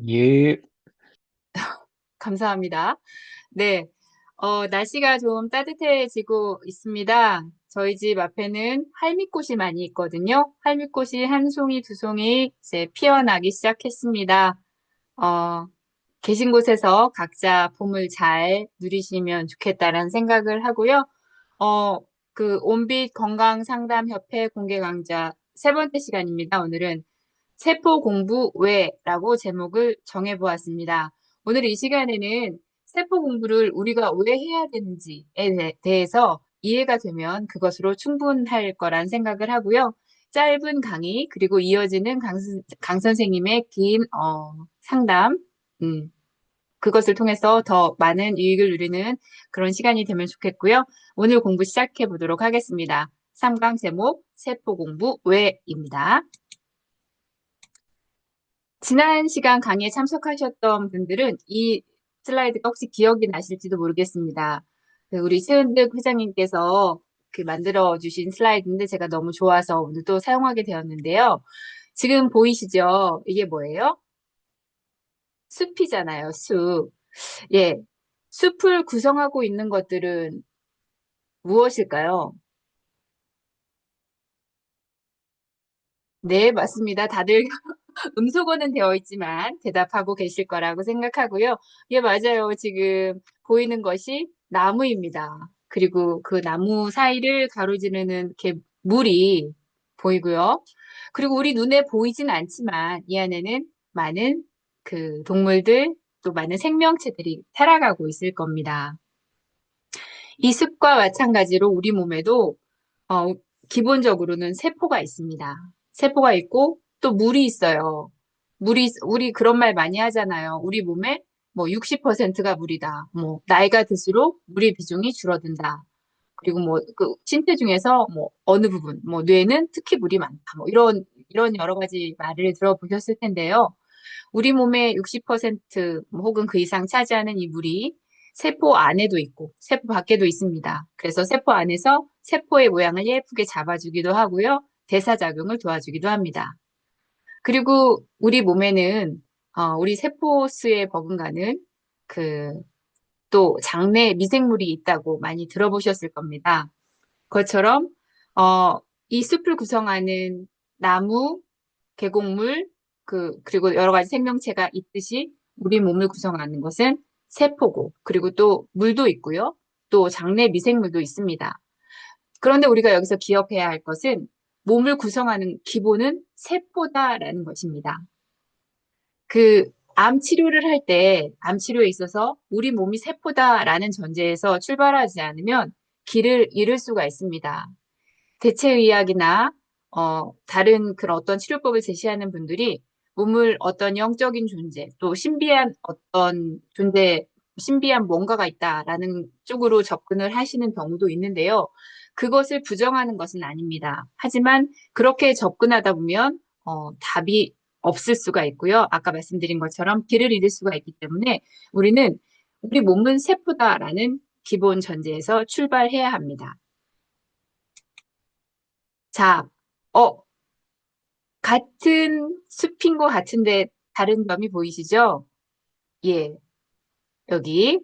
예, 감사합니다. 네, 날씨가 좀 따뜻해지고 있습니다. 저희 집 앞에는 할미꽃이 많이 있거든요. 할미꽃이 한 송이, 두 송이 이제 피어나기 시작했습니다. 어, 계신 곳에서 각자 봄을 잘 누리시면 좋겠다라는 생각을 하고요. 어, 온빛 건강상담협회 공개 강좌 세 번째 시간입니다. 오늘은 세포 공부 왜라고 제목을 정해보았습니다. 오늘 이 시간에는 세포 공부를 우리가 왜 해야 되는지에 대해서 이해가 되면 그것으로 충분할 거란 생각을 하고요. 짧은 강의, 그리고 이어지는 강 선생님의 긴, 상담, 음, 그것을 통해서 더 많은 유익을 누리는 그런 시간이 되면 좋겠고요. 오늘 공부 시작해 보도록 하겠습니다. 3강 제목, 세포 공부 왜입니다. 지난 시간 강의에 참석하셨던 분들은 이 슬라이드가 혹시 기억이 나실지도 모르겠습니다. 우리 최은득 회장님께서 만들어 주신 슬라이드인데 제가 너무 좋아서 오늘 또 사용하게 되었는데요. 지금 보이시죠? 이게 뭐예요? 숲이잖아요, 숲. 예. 숲을 구성하고 있는 것들은 무엇일까요? 네, 맞습니다. 다들 음소거는 되어 있지만 대답하고 계실 거라고 생각하고요. 예, 맞아요. 지금 보이는 것이 나무입니다. 그리고 그 나무 사이를 가로지르는 이렇게 물이 보이고요. 그리고 우리 눈에 보이진 않지만 이 안에는 많은 동물들 또 많은 생명체들이 살아가고 있을 겁니다. 이 습과 마찬가지로 우리 몸에도 어, 기본적으로는 세포가 있습니다. 세포가 있고 또 물이 있어요. 우리 그런 말 많이 하잖아요. 우리 몸에 뭐 60%가 물이다. 뭐 나이가 들수록 물의 비중이 줄어든다. 그리고 뭐 그 신체 중에서 뭐 어느 부분, 뭐 뇌는 특히 물이 많다. 뭐 이런 여러 가지 말을 들어보셨을 텐데요. 우리 몸의 60% 혹은 그 이상 차지하는 이 물이 세포 안에도 있고 세포 밖에도 있습니다. 그래서 세포 안에서 세포의 모양을 예쁘게 잡아주기도 하고요. 대사작용을 도와주기도 합니다. 그리고 우리 몸에는 우리 세포수에 버금가는 그 또 장내 미생물이 있다고 많이 들어보셨을 겁니다. 그것처럼 어, 이 숲을 구성하는 나무, 계곡물, 그리고 여러 가지 생명체가 있듯이 우리 몸을 구성하는 것은 세포고, 그리고 또 물도 있고요. 또 장내 미생물도 있습니다. 그런데 우리가 여기서 기억해야 할 것은 몸을 구성하는 기본은 세포다라는 것입니다. 암 치료를 할 때, 암 치료에 있어서 우리 몸이 세포다라는 전제에서 출발하지 않으면 길을 잃을 수가 있습니다. 대체의학이나 다른 그런 어떤 치료법을 제시하는 분들이 몸을 어떤 영적인 존재, 또 신비한 어떤 존재, 신비한 뭔가가 있다라는 쪽으로 접근을 하시는 경우도 있는데요. 그것을 부정하는 것은 아닙니다. 하지만 그렇게 접근하다 보면 답이 없을 수가 있고요. 아까 말씀드린 것처럼 길을 잃을 수가 있기 때문에 우리는 우리 몸은 세포다라는 기본 전제에서 출발해야 합니다. 자, 어, 같은 숲인 것 같은데 다른 점이 보이시죠? 예, 여기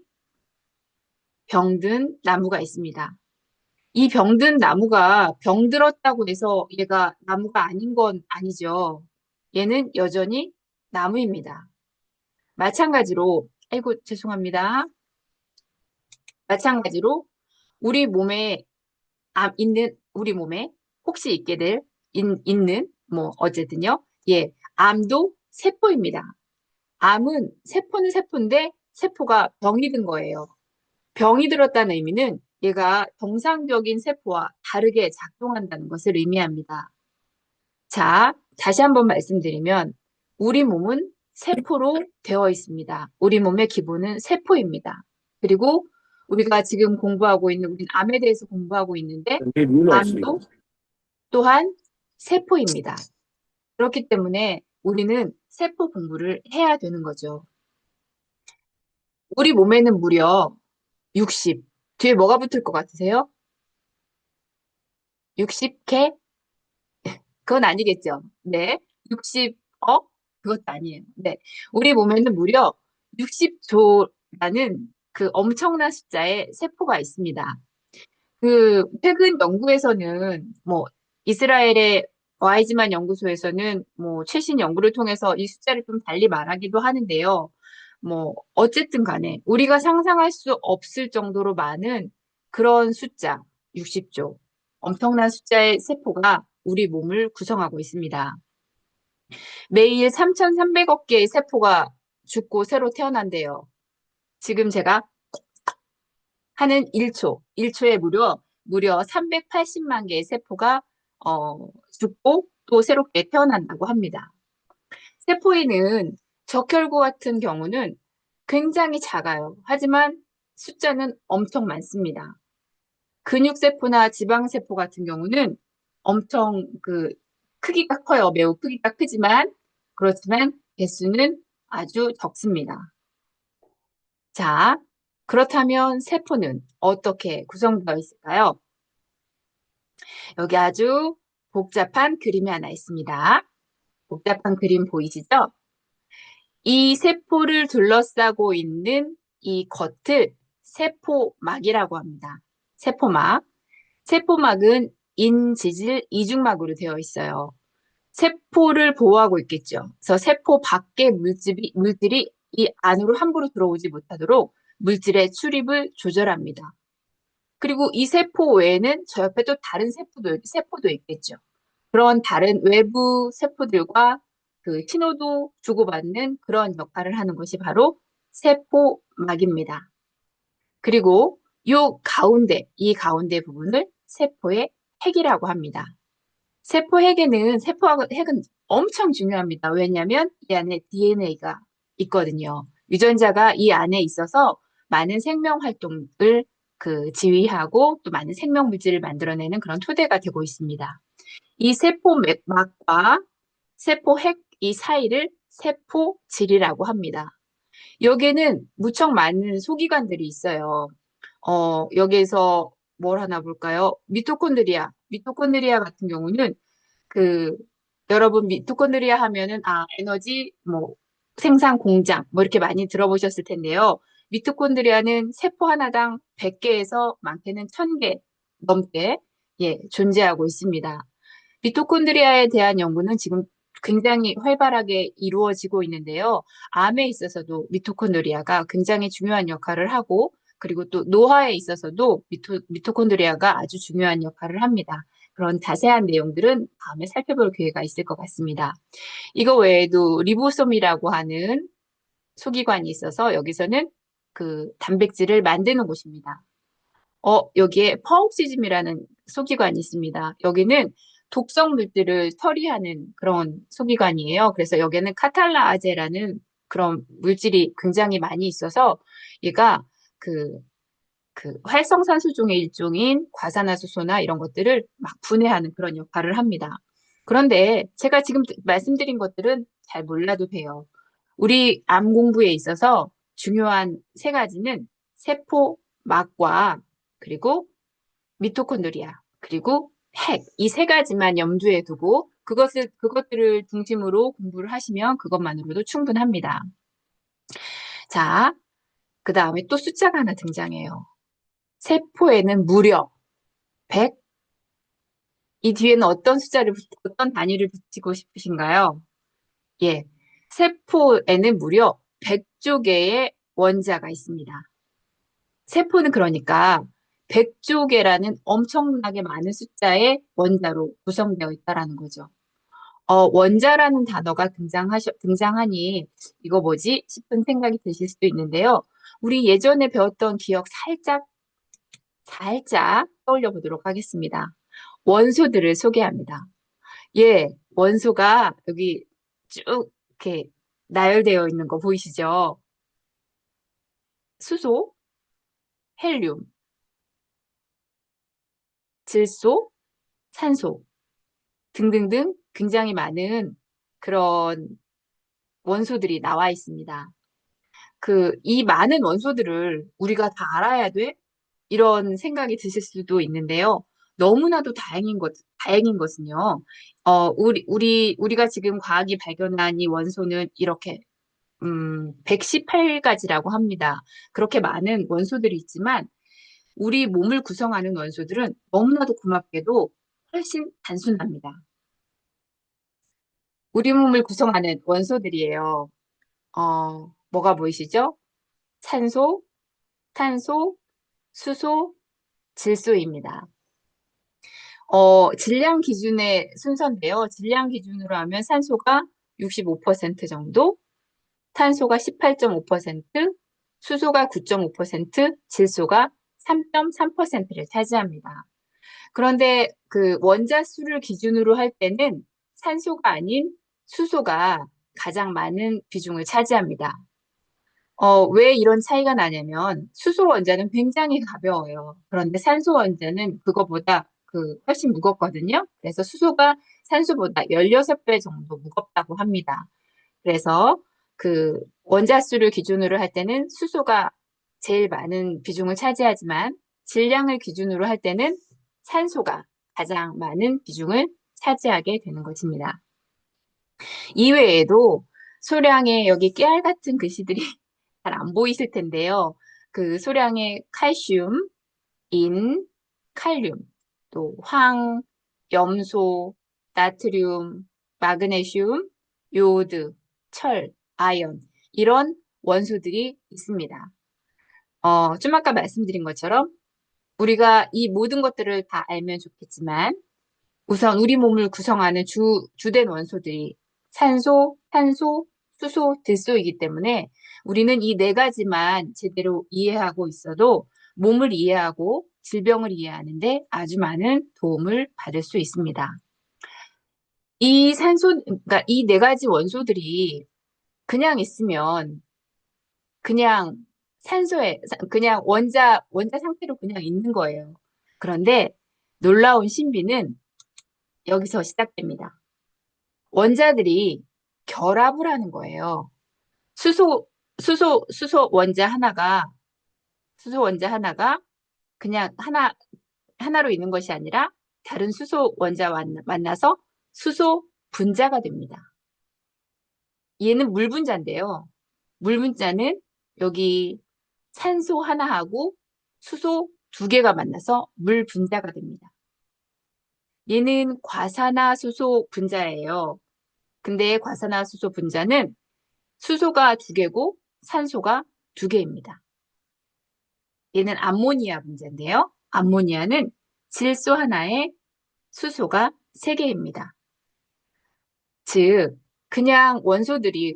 병든 나무가 있습니다. 이 병든 나무가 병들었다고 해서 얘가 나무가 아닌 건 아니죠. 얘는 여전히 나무입니다. 마찬가지로, 아이고, 죄송합니다. 마찬가지로 우리 몸에 우리 몸에 혹시 있게 있는, 뭐, 어쨌든요. 예, 암도 세포입니다. 세포는 세포인데 세포가 병이 든 거예요. 병이 들었다는 의미는 얘가 정상적인 세포와 다르게 작동한다는 것을 의미합니다. 자, 다시 한번 말씀드리면 우리 몸은 세포로 되어 있습니다. 우리 몸의 기본은 세포입니다. 그리고 우리가 지금 공부하고 있는 우린 암에 대해서 공부하고 있는데 여기 문 없습니다. 암도 또한 세포입니다. 그렇기 때문에 우리는 세포 공부를 해야 되는 거죠. 우리 몸에는 무려 60. 뒤에 뭐가 붙을 것 같으세요? 60개? 그건 아니겠죠. 네. 60억? 그것도 아니에요. 네. 우리 몸에는 무려 60조라는 그 엄청난 숫자의 세포가 있습니다. 그 최근 연구에서는 뭐 이스라엘의 와이즈만 연구소에서는 뭐 최신 연구를 통해서 이 숫자를 좀 달리 말하기도 하는데요. 뭐 어쨌든 간에 우리가 상상할 수 없을 정도로 많은 그런 숫자, 60조. 엄청난 숫자의 세포가 우리 몸을 구성하고 있습니다. 매일 3,300억 개의 세포가 죽고 새로 태어난대요. 지금 제가 하는 1초에 무려 380만 개의 세포가 죽고 또 새롭게 태어난다고 합니다. 세포에는 적혈구 같은 경우는 굉장히 작아요. 하지만 숫자는 엄청 많습니다. 근육세포나 지방세포 같은 경우는 엄청 그 크기가 커요. 매우 크기가 크지만 그렇지만 개수는 아주 적습니다. 자, 그렇다면 세포는 어떻게 구성되어 있을까요? 여기 아주 복잡한 그림이 하나 있습니다. 복잡한 그림 보이시죠? 이 세포를 둘러싸고 있는 이 겉을 세포막이라고 합니다. 세포막. 세포막은 인지질 이중막으로 되어 있어요. 세포를 보호하고 있겠죠. 그래서 세포 밖의 물질이 이 안으로 함부로 들어오지 못하도록 물질의 출입을 조절합니다. 그리고 이 세포 외에는 저 옆에 또 다른 세포도 있겠죠. 그런 다른 외부 세포들과 그 신호도 주고받는 그런 역할을 하는 것이 바로 세포막입니다. 그리고 이 가운데 부분을 세포의 핵이라고 합니다. 세포핵은 엄청 중요합니다. 왜냐하면 이 안에 DNA가 있거든요. 유전자가 이 안에 있어서 많은 생명 활동을 그 지휘하고 또 많은 생명 물질을 만들어내는 그런 토대가 되고 있습니다. 이 세포막과 세포핵 이 사이를 세포질이라고 합니다. 여기에는 무척 많은 소기관들이 있어요. 여기에서 뭘 하나 볼까요? 미토콘드리아 같은 경우는 그 여러분 미토콘드리아 하면은 에너지 뭐 생산 공장 뭐 이렇게 많이 들어보셨을 텐데요. 미토콘드리아는 세포 하나당 100개에서 많게는 1000개 넘게 존재하고 있습니다. 미토콘드리아에 대한 연구는 지금 굉장히 활발하게 이루어지고 있는데요. 암에 있어서도 미토콘드리아가 굉장히 중요한 역할을 하고, 그리고 또 노화에 있어서도 미토콘드리아가 아주 중요한 역할을 합니다. 그런 자세한 내용들은 다음에 살펴볼 기회가 있을 것 같습니다. 이거 외에도 리보솜이라고 하는 소기관이 있어서 여기서는 그 단백질을 만드는 곳입니다. 여기에 퍼옥시즘이라는 소기관이 있습니다. 여기는 독성 물질을 처리하는 그런 소기관이에요. 그래서 여기는 카탈라아제라는 그런 물질이 굉장히 많이 있어서 얘가 그, 그 활성산소 중의 일종인 과산화수소나 이런 것들을 막 분해하는 그런 역할을 합니다. 그런데 제가 지금 말씀드린 것들은 잘 몰라도 돼요. 우리 암 공부에 있어서 중요한 세 가지는 세포막과 그리고 미토콘드리아 그리고 핵 이 세 가지만 염두에 두고 그것들을 중심으로 공부를 하시면 그것만으로도 충분합니다. 자, 그 다음에 또 숫자가 하나 등장해요. 세포에는 무려 100, 이 뒤에는 어떤 단위를 붙이고 싶으신가요? 예, 세포에는 무려 100조 개의 원자가 있습니다. 세포는 그러니까 100조 개라는 엄청나게 많은 숫자의 원자로 구성되어 있다라는 거죠. 원자라는 단어가 등장하니 이거 뭐지 싶은 생각이 드실 수도 있는데요. 우리 예전에 배웠던 기억 살짝 떠올려 보도록 하겠습니다. 원소들을 소개합니다. 예, 원소가 여기 쭉 이렇게 나열되어 있는 거 보이시죠? 수소, 헬륨, 질소, 산소 등등등 굉장히 많은 그런 원소들이 나와 있습니다. 이 많은 원소들을 우리가 다 알아야 돼? 이런 생각이 드실 수도 있는데요. 너무나도 다행인 것은요, 우리가 지금 과학이 발견한 이 원소는 이렇게, 118가지라고 합니다. 그렇게 많은 원소들이 있지만, 우리 몸을 구성하는 원소들은 너무나도 고맙게도 훨씬 단순합니다. 우리 몸을 구성하는 원소들이에요. 뭐가 보이시죠? 산소, 탄소, 수소, 질소입니다. 질량 기준의 순서인데요. 질량 기준으로 하면 산소가 65% 정도, 탄소가 18.5%, 수소가 9.5%, 질소가 3.3%를 차지합니다. 그런데 그 원자 수를 기준으로 할 때는 산소가 아닌 수소가 가장 많은 비중을 차지합니다. 왜 이런 차이가 나냐면 수소 원자는 굉장히 가벼워요. 그런데 산소 원자는 그거보다 훨씬 무겁거든요. 그래서 수소가 산소보다 16배 정도 무겁다고 합니다. 그래서 그 원자 수를 기준으로 할 때는 수소가 제일 많은 비중을 차지하지만 질량을 기준으로 할 때는 산소가 가장 많은 비중을 차지하게 되는 것입니다. 이외에도 소량의 여기 깨알 같은 글씨들이 잘 안 보이실 텐데요. 그 소량의 칼슘, 인, 칼륨, 또 황, 염소, 나트륨, 마그네슘, 요오드, 철, 아연 이런 원소들이 있습니다. 좀 아까 말씀드린 것처럼 우리가 이 모든 것들을 다 알면 좋겠지만 우선 우리 몸을 구성하는 주된 원소들이 산소, 탄소, 수소, 질소이기 때문에 우리는 이 네 가지만 제대로 이해하고 있어도 몸을 이해하고 질병을 이해하는데 아주 많은 도움을 받을 수 있습니다. 그러니까 이 네 가지 원소들이 그냥 있으면 그냥 그냥 원자 상태로 그냥 있는 거예요. 그런데 놀라운 신비는 여기서 시작됩니다. 원자들이 결합을 하는 거예요. 수소, 수소 원자 하나가 그냥 하나로 있는 것이 아니라 다른 수소 원자와 만나서 수소 분자가 됩니다. 얘는 물 분자인데요. 물 분자는 여기 산소 하나하고 수소 두 개가 만나서 물 분자가 됩니다. 얘는 과산화수소 분자예요. 근데 과산화수소 분자는 수소가 두 개고 산소가 두 개입니다. 얘는 암모니아 분자인데요. 암모니아는 질소 하나에 수소가 세 개입니다. 즉, 그냥 원자들이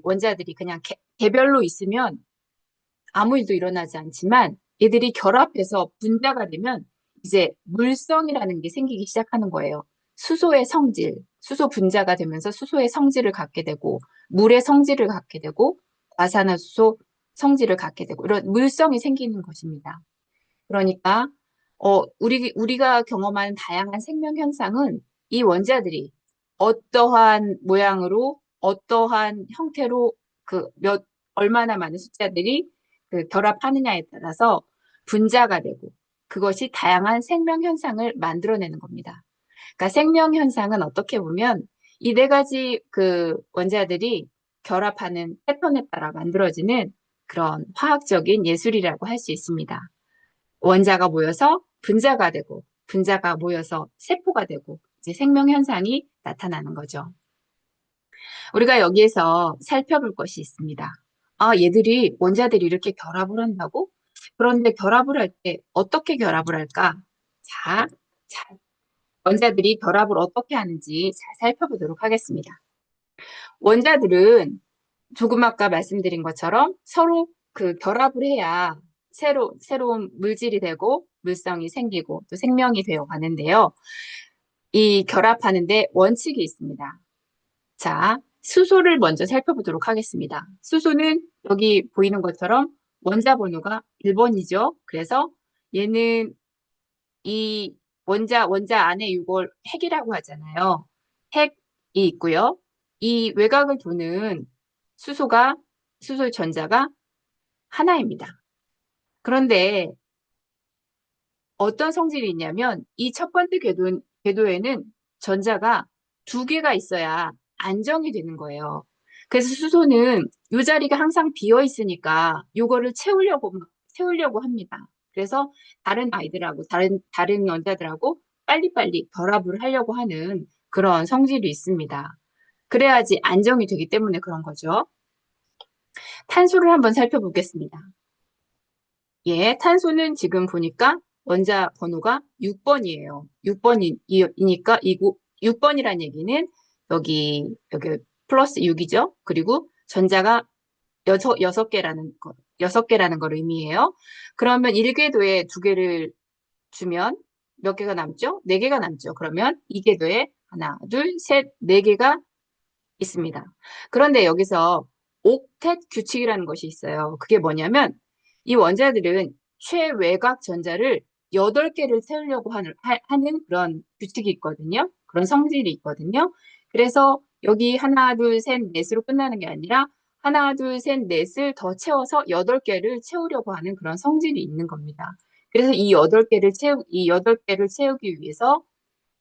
그냥 개별로 있으면 아무 일도 일어나지 않지만 얘들이 결합해서 분자가 되면 이제 물성이라는 게 생기기 시작하는 거예요. 수소의 성질, 수소 분자가 되면서 수소의 성질을 갖게 되고 물의 성질을 갖게 되고 과산화수소 성질을 갖게 되고 이런 물성이 생기는 것입니다. 그러니까 우리가 경험하는 다양한 생명 현상은 이 원자들이 어떠한 모양으로 어떠한 형태로 얼마나 많은 숫자들이 결합하느냐에 따라서 분자가 되고 그것이 다양한 생명 현상을 만들어내는 겁니다. 그러니까 생명 현상은 어떻게 보면 이 네 가지 원자들이 결합하는 패턴에 따라 만들어지는 그런 화학적인 예술이라고 할 수 있습니다. 원자가 모여서 분자가 되고 분자가 모여서 세포가 되고 이제 생명 현상이 나타나는 거죠. 우리가 여기에서 살펴볼 것이 있습니다. 원자들이 이렇게 결합을 한다고? 그런데 결합을 할 때 어떻게 결합을 할까? 자, 원자들이 결합을 어떻게 하는지 잘 살펴보도록 하겠습니다. 원자들은 조금 아까 말씀드린 것처럼 서로 결합을 해야 새로운 물질이 되고 물성이 생기고 또 생명이 되어 가는데요. 이 결합하는데 원칙이 있습니다. 자, 수소를 먼저 살펴보도록 하겠습니다. 수소는 여기 보이는 것처럼 원자 번호가 1번이죠. 그래서 얘는 이 원자 안에 이걸 핵이라고 하잖아요. 핵이 있고요. 이 외곽을 도는 수소 전자가 하나입니다. 그런데 어떤 성질이 있냐면 이 첫 번째 궤도에는 전자가 두 개가 있어야 안정이 되는 거예요. 그래서 수소는 이 자리가 항상 비어 있으니까 이거를 채우려고 합니다. 그래서 다른 아이들하고 다른 원자들하고 빨리빨리 결합을 하려고 하는 그런 성질이 있습니다. 그래야지 안정이 되기 때문에 그런 거죠. 탄소를 한번 살펴보겠습니다. 예, 탄소는 지금 보니까 원자 번호가 6번이에요. 6번이니까 6번이란 얘기는 여기 플러스 6이죠. 그리고 전자가 여섯 개라는 걸 의미해요. 그러면 1궤도에 두 개를 주면 몇 개가 남죠? 네 개가 남죠. 그러면 2궤도에 하나, 둘, 셋, 네 개가 있습니다. 그런데 여기서 옥텟 규칙이라는 것이 있어요. 그게 뭐냐면 이 원자들은 최외곽 전자를 8개를 채우려고 하는 그런 규칙이 있거든요. 그런 성질이 있거든요. 그래서 여기 하나, 둘, 셋, 넷으로 끝나는 게 아니라 하나, 둘, 셋, 넷을 더 채워서 8개를 채우려고 하는 그런 성질이 있는 겁니다. 그래서 이 8개를 채우기 위해서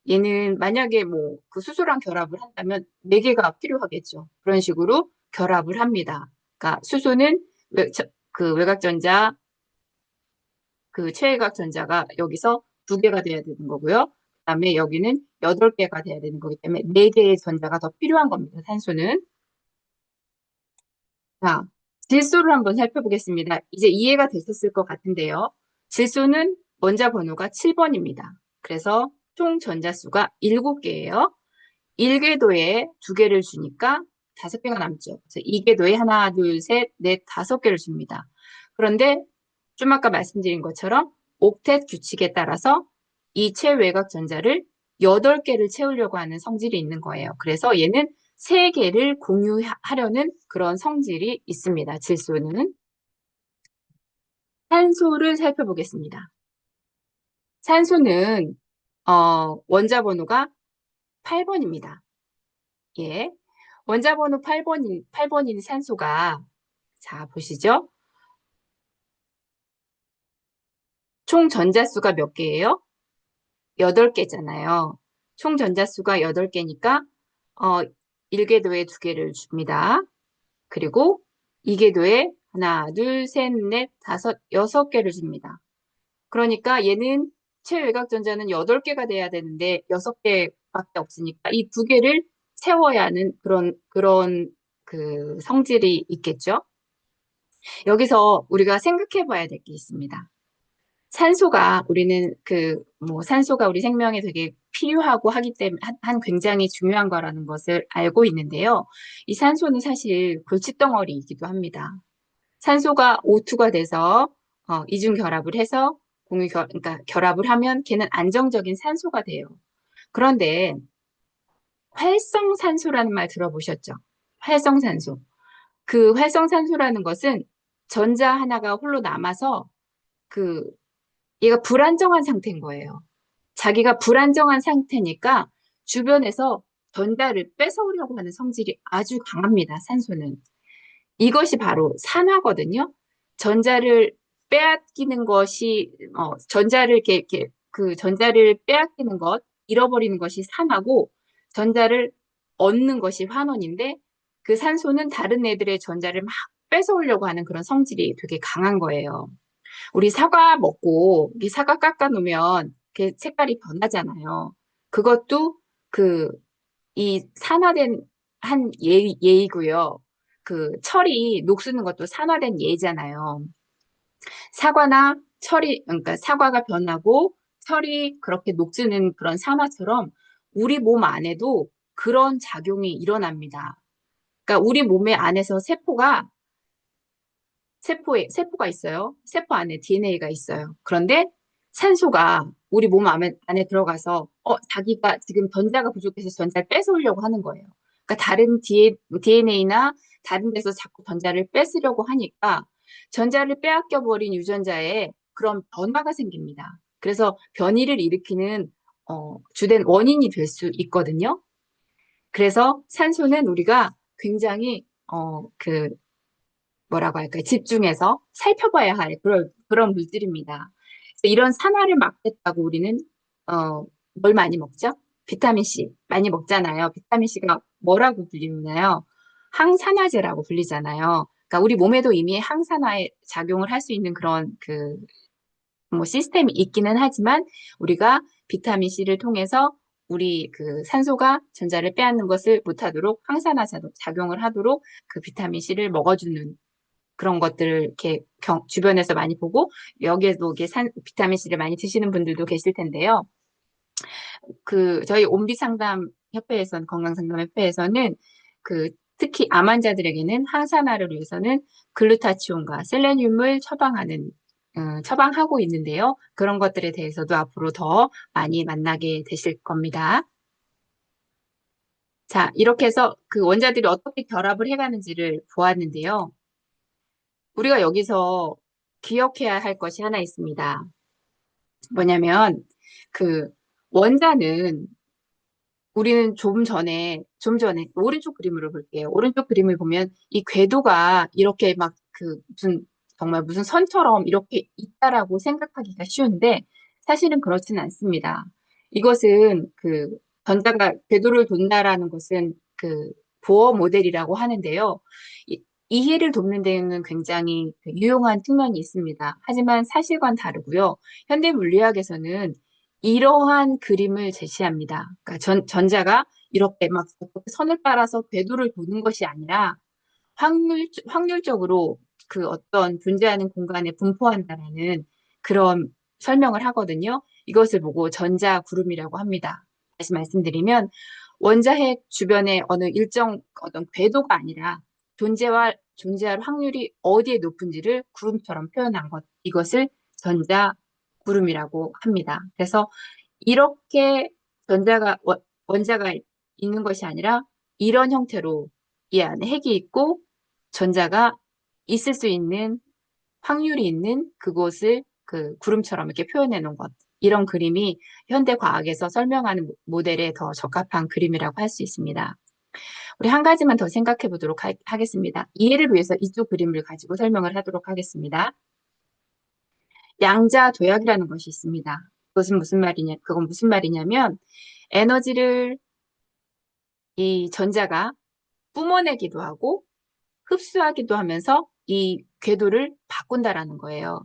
얘는 만약에 뭐 그 수소랑 결합을 한다면 4개가 필요하겠죠. 그런 식으로 결합을 합니다. 그러니까 수소는 그 외곽전자, 그 최외곽 전자가 여기서 2개가 돼야 되는 거고요. 그다음에 여기는 8개가 돼야 되는 거기 때문에 4개의 전자가 더 필요한 겁니다. 산소는. 자, 질소를 한번 살펴보겠습니다. 이제 이해가 되셨을 것 같은데요. 질소는 원자 번호가 7번입니다. 그래서 총 전자수가 7개예요. 1궤도에 2개를 주니까 5개가 남죠. 그래서 2궤도에 하나, 둘, 셋, 넷, 5개를 줍니다. 그런데 좀 아까 말씀드린 것처럼 옥텟 규칙에 따라서 이 최외곽 전자를 8개를 채우려고 하는 성질이 있는 거예요. 그래서 얘는 3개를 공유하려는 그런 성질이 있습니다. 질소는. 산소를 살펴보겠습니다. 산소는 원자 번호가 8번입니다. 예. 원자 번호 8번인 산소가, 자, 보시죠. 총 전자수가 몇 개예요? 8개잖아요. 총 전자수가 8개니까, 1궤도에 2개를 줍니다. 그리고 2궤도에 하나, 둘, 셋, 넷, 다섯, 6개를 줍니다. 그러니까 얘는 최외곽 전자는 8개가 돼야 되는데 6개밖에 없으니까 이 2개를 채워야 하는 그런 그 성질이 있겠죠. 여기서 우리가 생각해 봐야 될 게 있습니다. 산소가 우리 생명에 되게 필요하고 하기 때문에 한 굉장히 중요한 거라는 것을 알고 있는데요. 이 산소는 사실 골칫덩어리이기도 합니다. 산소가 O2가 돼서 이중 결합을 해서 그러니까 결합을 하면 걔는 안정적인 산소가 돼요. 그런데 활성산소라는 말 들어보셨죠? 활성산소. 그 활성산소라는 것은 전자 하나가 홀로 남아서 그 얘가 불안정한 상태인 거예요. 자기가 불안정한 상태니까 주변에서 전자를 뺏어오려고 하는 성질이 아주 강합니다. 산소는. 이것이 바로 산화거든요. 전자를 빼앗기는 것이 전자를 빼앗기는 것, 잃어버리는 것이 산화고 전자를 얻는 것이 환원인데 그 산소는 다른 애들의 전자를 막 뺏어오려고 하는 그런 성질이 되게 강한 거예요. 우리 사과 먹고 이 사과 깎아 놓으면 그 색깔이 변하잖아요. 그것도 그 이 산화된 한 예이고요. 그 철이 녹쓰는 것도 산화된 예잖아요. 사과나 철이 그러니까 사과가 변하고 철이 그렇게 녹쓰는 그런 산화처럼 우리 몸 안에도 그런 작용이 일어납니다. 그러니까 우리 몸의 안에서 세포가 있어요. 세포 안에 DNA가 있어요. 그런데 산소가 우리 몸 안에 들어가서 자기가 지금 전자가 부족해서 전자를 뺏어오려고 하는 거예요. 그러니까 다른 DNA나 다른 데서 자꾸 전자를 뺏으려고 하니까 전자를 빼앗겨 버린 유전자에 그런 변화가 생깁니다. 그래서 변이를 일으키는 주된 원인이 될 수 있거든요. 그래서 산소는 우리가 굉장히 뭐라고 할까요? 집중해서 살펴봐야 할 그런 물질입니다. 이런 산화를 막겠다고 우리는 뭘 많이 먹죠? 비타민 C 많이 먹잖아요. 비타민 C가 뭐라고 불리나요? 항산화제라고 불리잖아요. 그러니까 우리 몸에도 이미 항산화의 작용을 할 수 있는 그런 뭐 시스템이 있기는 하지만 우리가 비타민 C를 통해서 우리 그 산소가 전자를 빼앗는 것을 못하도록 항산화 작용을 하도록 그 비타민 C를 먹어주는 그런 것들을 이렇게 주변에서 많이 보고 여기에도 이게 비타민 C를 많이 드시는 분들도 계실 텐데요. 저희 온비상담 협회에서는 건강상담협회에서는 특히 암 환자들에게는 항산화를 위해서는 글루타치온과 셀레늄을 처방하고 있는데요. 그런 것들에 대해서도 앞으로 더 많이 만나게 되실 겁니다. 자, 이렇게 해서 그 원자들이 어떻게 결합을 해가는지를 보았는데요. 우리가 여기서 기억해야 할 것이 하나 있습니다. 뭐냐면, 그 원자는 우리는 좀 전에 오른쪽 그림으로 볼게요. 오른쪽 그림을 보면 이 궤도가 이렇게 막 정말 무슨 선처럼 이렇게 있다라고 생각하기가 쉬운데 사실은 그렇지는 않습니다. 이것은 전자가 궤도를 돈다라는 것은 보어 모델이라고 하는데요. 이해를 돕는 데는 굉장히 유용한 측면이 있습니다. 하지만 사실과는 다르고요. 현대 물리학에서는 이러한 그림을 제시합니다. 그러니까 전자가 이렇게 막 선을 따라서 궤도를 도는 것이 아니라 확률적으로 그 어떤 존재하는 공간에 분포한다라는 그런 설명을 하거든요. 이것을 보고 전자구름이라고 합니다. 다시 말씀드리면 원자핵 주변에 어느 일정 어떤 궤도가 아니라 존재할 확률이 어디에 높은지를 구름처럼 표현한 것. 이것을 전자구름이라고 합니다. 그래서 이렇게 원자가 있는 것이 아니라 이런 형태로 이 안에 핵이 있고 전자가 있을 수 있는 확률이 있는 그곳을 구름처럼 이렇게 표현해 놓은 것. 이런 그림이 현대 과학에서 설명하는 모델에 더 적합한 그림이라고 할 수 있습니다. 우리 한 가지만 더 생각해 보도록 하겠습니다. 이해를 위해서 이쪽 그림을 가지고 설명을 하도록 하겠습니다. 양자 도약이라는 것이 있습니다. 그건 무슨 말이냐면 에너지를 이 전자가 뿜어내기도 하고 흡수하기도 하면서 이 궤도를 바꾼다라는 거예요.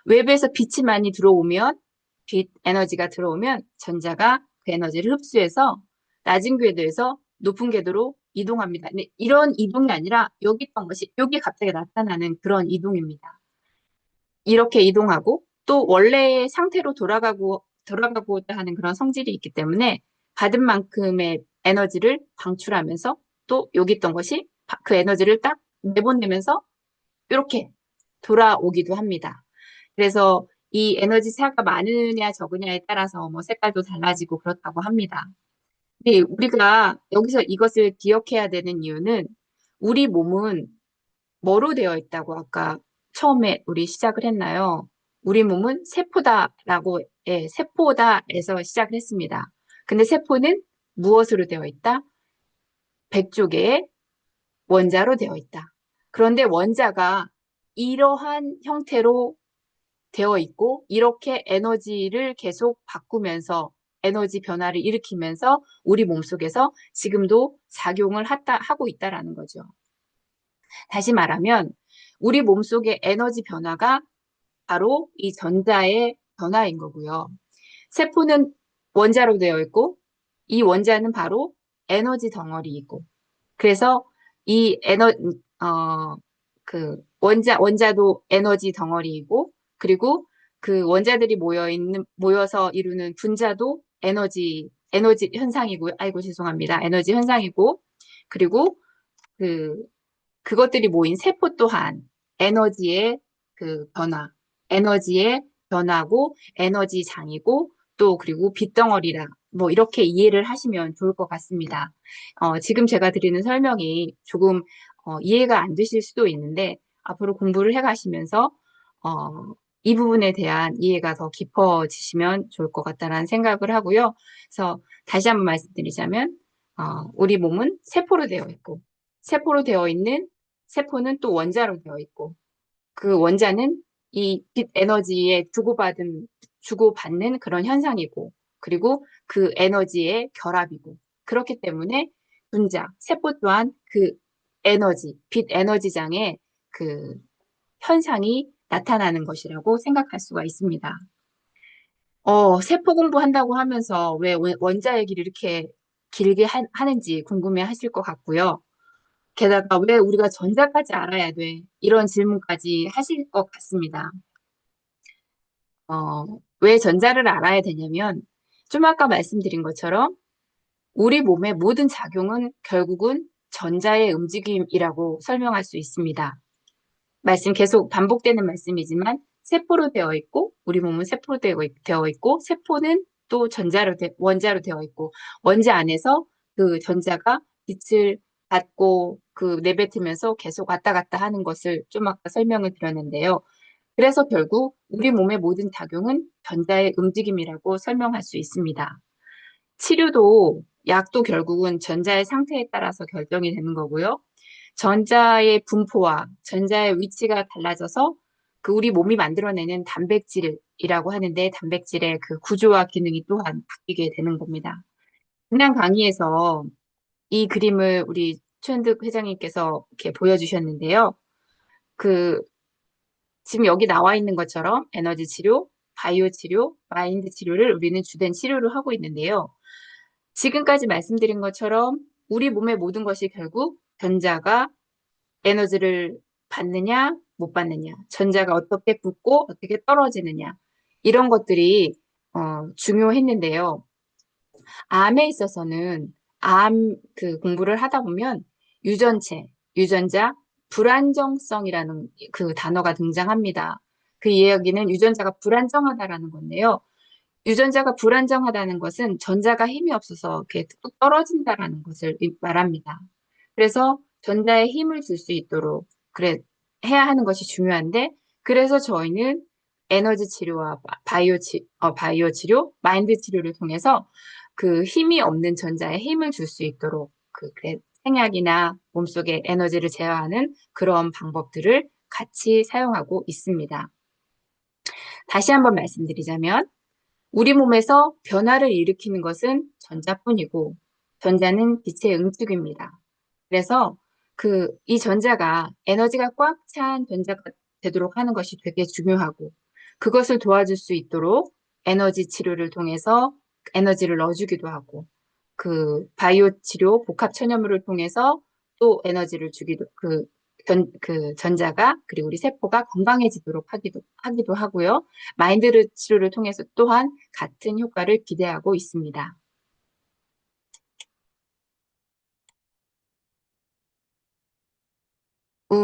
외부에서 빛이 많이 들어오면 빛 에너지가 들어오면 전자가 그 에너지를 흡수해서 낮은 궤도에서 높은 궤도로 이동합니다. 근데 이런 이동이 아니라 여기 있던 것이 여기 갑자기 나타나는 그런 이동입니다. 이렇게 이동하고 또 원래의 상태로 돌아가고자 하는 그런 성질이 있기 때문에 받은 만큼의 에너지를 방출하면서 또 여기 있던 것이 그 에너지를 딱 내보내면서 이렇게 돌아오기도 합니다. 그래서 이 에너지 차가 많으냐 적으냐에 따라서 뭐 색깔도 달라지고 그렇다고 합니다. 근데 우리가 여기서 이것을 기억해야 되는 이유는 우리 몸은 뭐로 되어 있다고 아까 처음에 우리 시작을 했나요? 우리 몸은 세포다에서 시작을 했습니다. 근데 세포는 무엇으로 되어 있다? 100조개의 원자로 되어 있다. 그런데 원자가 이러한 형태로 되어 있고 이렇게 에너지를 계속 바꾸면서 에너지 변화를 일으키면서 우리 몸속에서 지금도 작용을 하고 있다라는 거죠. 다시 말하면 우리 몸속의 에너지 변화가 바로 이 전자의 변화인 거고요. 세포는 원자로 되어 있고 이 원자는 바로 에너지 덩어리이고 그래서 이 원자도 에너지 덩어리이고 그리고 그 원자들이 모여서 이루는 분자도 에너지 현상이고, 아이고, 죄송합니다. 에너지 현상이고, 그리고 그, 그것들이 모인 세포 또한 에너지의 에너지의 변화고, 에너지 장이고, 또 그리고 빛덩어리라, 뭐 이렇게 이해를 하시면 좋을 것 같습니다. 지금 제가 드리는 설명이 조금 이해가 안 되실 수도 있는데, 앞으로 공부를 해가시면서, 이 부분에 대한 이해가 더 깊어지시면 좋을 것 같다는 생각을 하고요. 그래서 다시 한번 말씀드리자면, 우리 몸은 세포로 되어 있고, 세포로 되어 있는 세포는 또 원자로 되어 있고, 그 원자는 이 빛 에너지에 주고받는 그런 현상이고, 그리고 그 에너지의 결합이고, 그렇기 때문에 세포 또한 그 빛 에너지장의 그 현상이 나타나는 것이라고 생각할 수가 있습니다. 세포 공부한다고 하면서 왜 원자 얘기를 이렇게 길게 하는지 궁금해 하실 것 같고요. 게다가 왜 우리가 전자까지 알아야 돼? 이런 질문까지 하실 것 같습니다. 왜 전자를 알아야 되냐면, 좀 아까 말씀드린 것처럼 우리 몸의 모든 작용은 결국은 전자의 움직임이라고 설명할 수 있습니다. 계속 반복되는 말씀이지만, 세포로 되어 있고, 우리 몸은 세포로 되어 있고, 세포는 또 원자로 되어 있고, 원자 안에서 그 전자가 빛을 받고 내뱉으면서 계속 왔다 갔다 하는 것을 좀 아까 설명을 드렸는데요. 그래서 결국 우리 몸의 모든 작용은 전자의 움직임이라고 설명할 수 있습니다. 약도 결국은 전자의 상태에 따라서 결정이 되는 거고요. 전자의 분포와 전자의 위치가 달라져서 우리 몸이 만들어내는 단백질이라고 하는데 단백질의 그 구조와 기능이 또한 바뀌게 되는 겁니다. 지난 강의에서 이 그림을 우리 최현득 회장님께서 이렇게 보여주셨는데요. 그 지금 여기 나와 있는 것처럼 에너지 치료, 바이오 치료, 마인드 치료를 우리는 주된 치료로 하고 있는데요. 지금까지 말씀드린 것처럼 우리 몸의 모든 것이 결국 전자가 에너지를 받느냐, 못 받느냐, 전자가 어떻게 붙고 어떻게 떨어지느냐, 이런 것들이 중요했는데요. 암에 있어서는 공부를 하다 보면 유전자, 불안정성이라는 그 단어가 등장합니다. 그 이야기는 유전자가 불안정하다라는 건데요. 유전자가 불안정하다는 것은 전자가 힘이 없어서 이렇게 뚝뚝 떨어진다라는 것을 말합니다. 그래서 전자에 힘을 줄 수 있도록 해야 하는 것이 중요한데, 그래서 저희는 에너지 치료와 바이오 치료, 마인드 치료를 통해서 그 힘이 없는 전자에 힘을 줄 수 있도록 생약이나 몸속에 에너지를 제어하는 그런 방법들을 같이 사용하고 있습니다. 다시 한번 말씀드리자면, 우리 몸에서 변화를 일으키는 것은 전자뿐이고, 전자는 빛의 응축입니다. 그래서 이 전자가 에너지가 꽉 찬 전자가 되도록 하는 것이 되게 중요하고, 그것을 도와줄 수 있도록 에너지 치료를 통해서 에너지를 넣어주기도 하고, 바이오 치료, 복합 천연물을 통해서 또 에너지를 주기도, 전자가, 그리고 우리 세포가 건강해지도록 하기도 하고요. 마인드 치료를 통해서 또한 같은 효과를 기대하고 있습니다.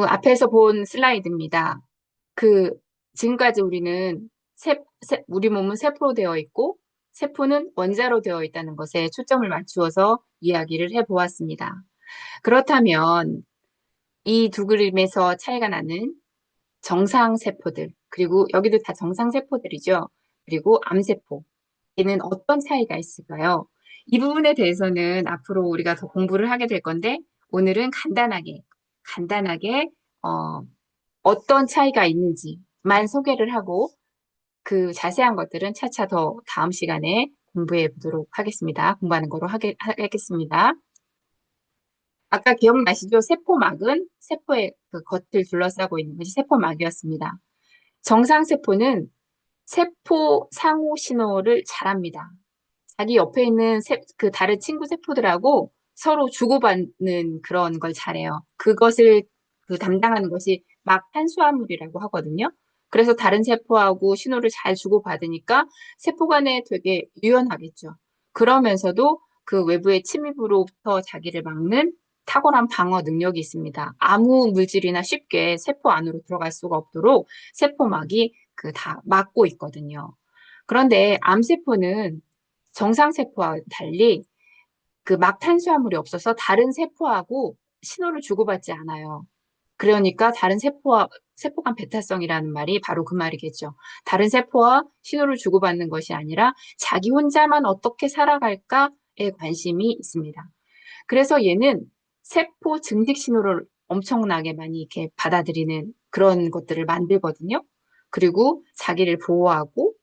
앞에서 본 슬라이드입니다. 그, 지금까지 우리 몸은 세포로 되어 있고, 세포는 원자로 되어 있다는 것에 초점을 맞추어서 이야기를 해보았습니다. 그렇다면, 이 두 그림에서 차이가 나는 정상세포들, 그리고 여기도 다 정상세포들이죠. 그리고 암세포, 얘는 어떤 차이가 있을까요? 이 부분에 대해서는 앞으로 우리가 더 공부를 하게 될 건데, 오늘은 간단하게, 어, 어떤 차이가 있는지만 소개를 하고, 그 자세한 것들은 차차 더 다음 시간에 공부해 보도록 하겠습니다. 공부하는 거로 하겠습니다. 아까 기억나시죠? 세포막은 세포의 그 겉을 둘러싸고 있는 것이 세포막이었습니다. 정상세포는 세포 상호 신호를 잘합니다. 자기 옆에 있는 다른 친구 세포들하고 서로 주고받는 그런 걸 잘해요. 그것을 담당하는 것이 막 탄수화물이라고 하거든요. 그래서 다른 세포하고 신호를 잘 주고받으니까 세포 간에 되게 유연하겠죠. 그러면서도 그 외부의 침입으로부터 자기를 막는 탁월한 방어 능력이 있습니다. 아무 물질이나 쉽게 세포 안으로 들어갈 수가 없도록 세포막이 다 막고 있거든요. 그런데 암세포는 정상세포와 달리 막탄수화물이 없어서 다른 세포하고 신호를 주고받지 않아요. 그러니까 세포 간 배타성이라는 말이 바로 그 말이겠죠. 다른 세포와 신호를 주고받는 것이 아니라 자기 혼자만 어떻게 살아갈까에 관심이 있습니다. 그래서 얘는 세포 증식 신호를 엄청나게 많이 이렇게 받아들이는 그런 것들을 만들거든요. 그리고 자기를 보호하고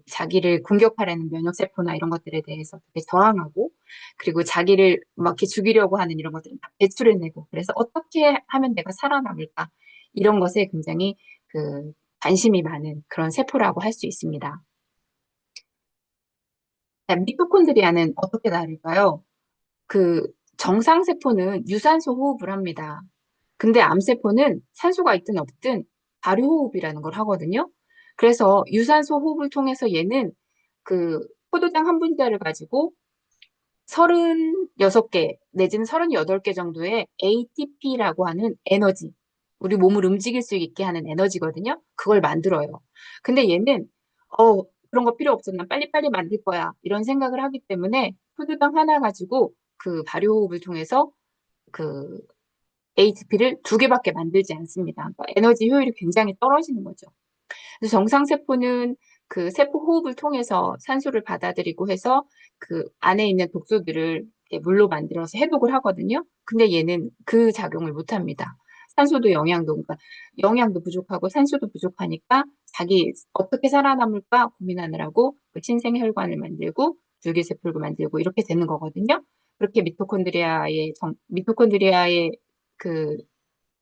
자기를 공격하려는 면역세포나 이런 것들에 대해서 되게 저항하고 그리고 자기를 막 이렇게 죽이려고 하는 이런 것들을 다 배출해내고 그래서 어떻게 하면 내가 살아남을까 이런 것에 굉장히 그 관심이 많은 그런 세포라고 할 수 있습니다. 자, 미토콘드리아는 어떻게 다를까요? 그 정상세포는 유산소 호흡을 합니다. 근데 암세포는 산소가 있든 없든 발효호흡이라는 걸 하거든요. 그래서 유산소 호흡을 통해서 얘는 그 포도당 한 분자를 가지고 36개 내지는 38개 정도의 ATP라고 하는 에너지, 우리 몸을 움직일 수 있게 하는 에너지거든요. 그걸 만들어요. 근데 얘는 그런 거 필요 없어. 난 빨리빨리 만들 거야. 이런 생각을 하기 때문에 포도당 하나 가지고 그 발효호흡을 통해서 그 ATP를 두 개밖에 만들지 않습니다. 그러니까 에너지 효율이 굉장히 떨어지는 거죠. 그래서 정상세포는 그 세포 호흡을 통해서 산소를 받아들이고 해서 그 안에 있는 독소들을 물로 만들어서 해독을 하거든요. 근데 얘는 그 작용을 못 합니다. 산소도 그러니까 영양도 부족하고 산소도 부족하니까 자기 어떻게 살아남을까 고민하느라고 그 신생혈관을 만들고 줄기세포를 만들고 이렇게 되는 거거든요. 그렇게 미토콘드리아의 그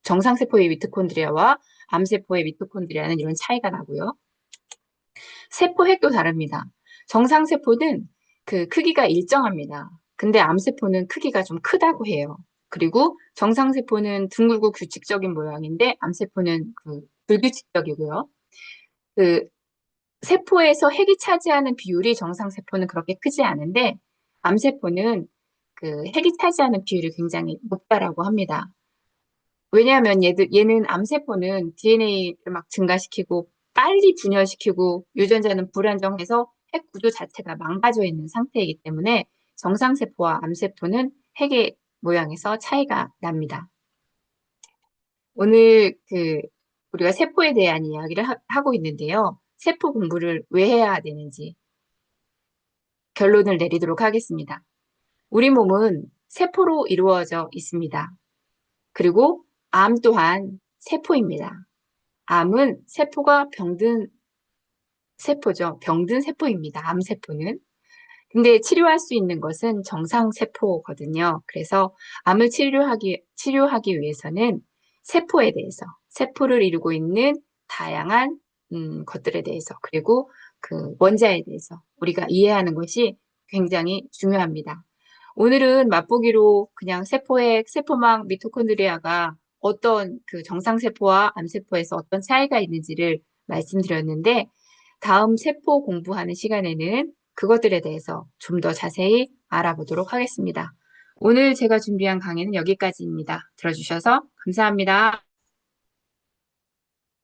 정상세포의 미토콘드리아와 암세포의 미토콘드리아는 이런 차이가 나고요. 세포핵도 다릅니다. 정상세포는 그 크기가 일정합니다. 근데 암세포는 크기가 좀 크다고 해요. 그리고 정상세포는 둥글고 규칙적인 모양인데 암세포는 불규칙적이고요. 그 세포에서 핵이 차지하는 비율이 정상세포는 그렇게 크지 않은데 암세포는 그 핵이 차지하는 비율이 굉장히 높다라고 합니다. 왜냐하면 얘는 암세포는 DNA를 막 증가시키고 빨리 분열시키고 유전자는 불안정해서 핵 구조 자체가 망가져 있는 상태이기 때문에 정상세포와 암세포는 핵의 모양에서 차이가 납니다. 오늘 우리가 세포에 대한 이야기를 하고 있는데요. 세포 공부를 왜 해야 되는지 결론을 내리도록 하겠습니다. 우리 몸은 세포로 이루어져 있습니다. 그리고 암 또한 세포입니다. 암은 세포가 병든 세포죠. 병든 세포입니다. 암세포는. 근데 치료할 수 있는 것은 정상세포거든요. 그래서 암을 치료하기 위해서는 세포에 대해서, 세포를 이루고 있는 다양한 것들에 대해서, 그리고 그 원자에 대해서 우리가 이해하는 것이 굉장히 중요합니다. 오늘은 맛보기로 그냥 세포핵, 세포막, 미토콘드리아가 어떤 그 정상세포와 암세포에서 어떤 차이가 있는지를 말씀드렸는데, 다음 세포 공부하는 시간에는 그것들에 대해서 좀 더 자세히 알아보도록 하겠습니다. 오늘 제가 준비한 강의는 여기까지입니다. 들어주셔서 감사합니다.